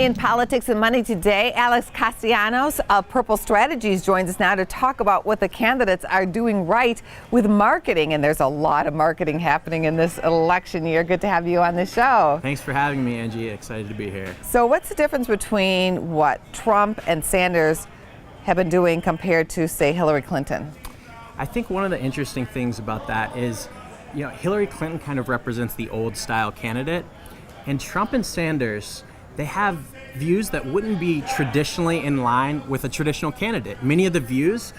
In Politics and Money today, Alex Castellanos of Purple Strategies joins us now to talk about what the candidates are doing right with marketing. And there's a lot of marketing happening in this election year. Good to have you on the show. Thanks for having me, Angie. Excited to be here. So what's the difference between what Trump and Sanders have been doing compared to, say, Hillary Clinton? I think one of the interesting things about that is, Hillary Clinton kind of represents the old style candidate, and Trump and Sanders, they have views that wouldn't be traditionally in line with a traditional candidate. Many of the views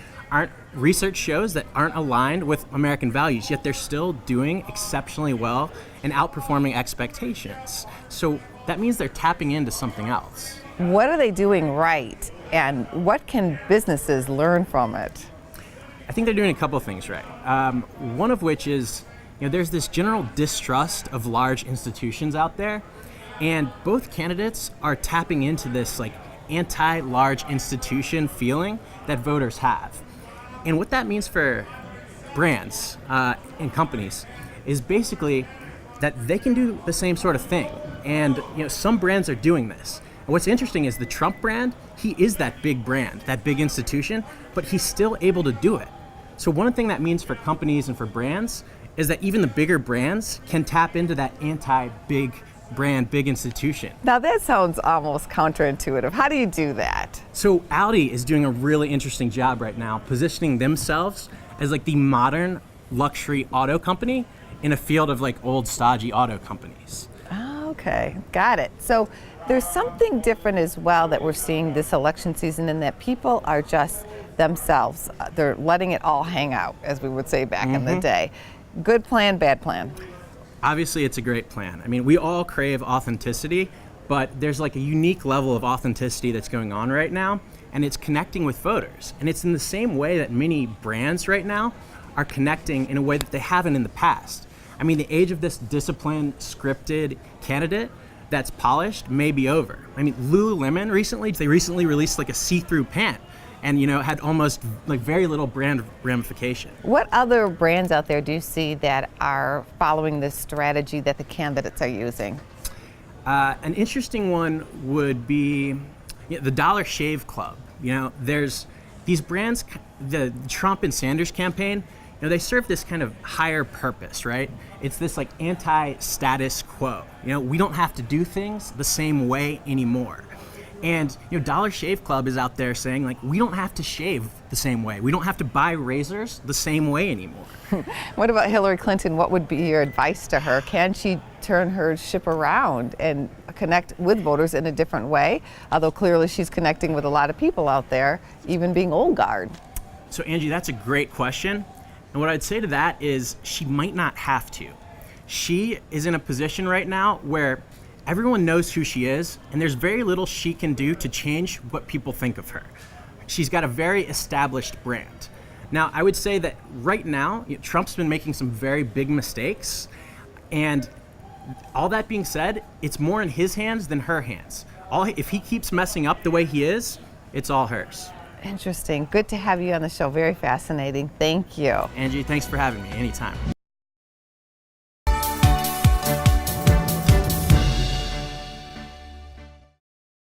research shows that aren't aligned with American values, yet they're still doing exceptionally well and outperforming expectations. So that means they're tapping into something else. What are they doing right, and what can businesses learn from it? I think they're doing a couple of things right. One of which is, there's this general distrust of large institutions out there. And both candidates are tapping into this anti-large institution feeling that voters have. And what that means for brands and companies is basically that they can do the same sort of thing. And some brands are doing this. And what's interesting is the Trump brand, he is that big brand, that big institution, but he's still able to do it. So one thing that means for companies and for brands is that even the bigger brands can tap into that anti-big brand, big institution. Now that sounds almost counterintuitive. How do you do that? So Audi is doing a really interesting job right now, positioning themselves as the modern luxury auto company in a field of old stodgy auto companies. Okay, got it. So there's something different as well that we're seeing this election season, in that people are just themselves. They're letting it all hang out, as we would say back in the day. Good plan, bad plan? Obviously, it's a great plan. I mean, we all crave authenticity, but there's a unique level of authenticity that's going on right now, and it's connecting with voters. And it's in the same way that many brands right now are connecting in a way that they haven't in the past. I mean, the age of this disciplined, scripted candidate that's polished may be over. I mean, Lululemon they recently released a see-through pant, and had almost very little brand ramification. What other brands out there do you see that are following this strategy that the candidates are using? An interesting one would be the Dollar Shave Club. There's these brands, the Trump and Sanders campaign, they serve this kind of higher purpose, right? It's this anti-status quo. We don't have to do things the same way anymore. And Dollar Shave Club is out there saying we don't have to shave the same way. We don't have to buy razors the same way anymore. What about Hillary Clinton? What would be your advice to her? Can she turn her ship around and connect with voters in a different way? Although clearly she's connecting with a lot of people out there, even being old guard. So Angie, that's a great question. And what I'd say to that is she might not have to. She is in a position right now where everyone knows who she is, and there's very little she can do to change what people think of her. She's got a very established brand. Now, I would say that right now, Trump's been making some very big mistakes, and all that being said, it's more in his hands than her hands. If he keeps messing up the way he is, it's all hers. Interesting. Good to have you on the show. Very fascinating. Thank you. Angie, thanks for having me. Anytime.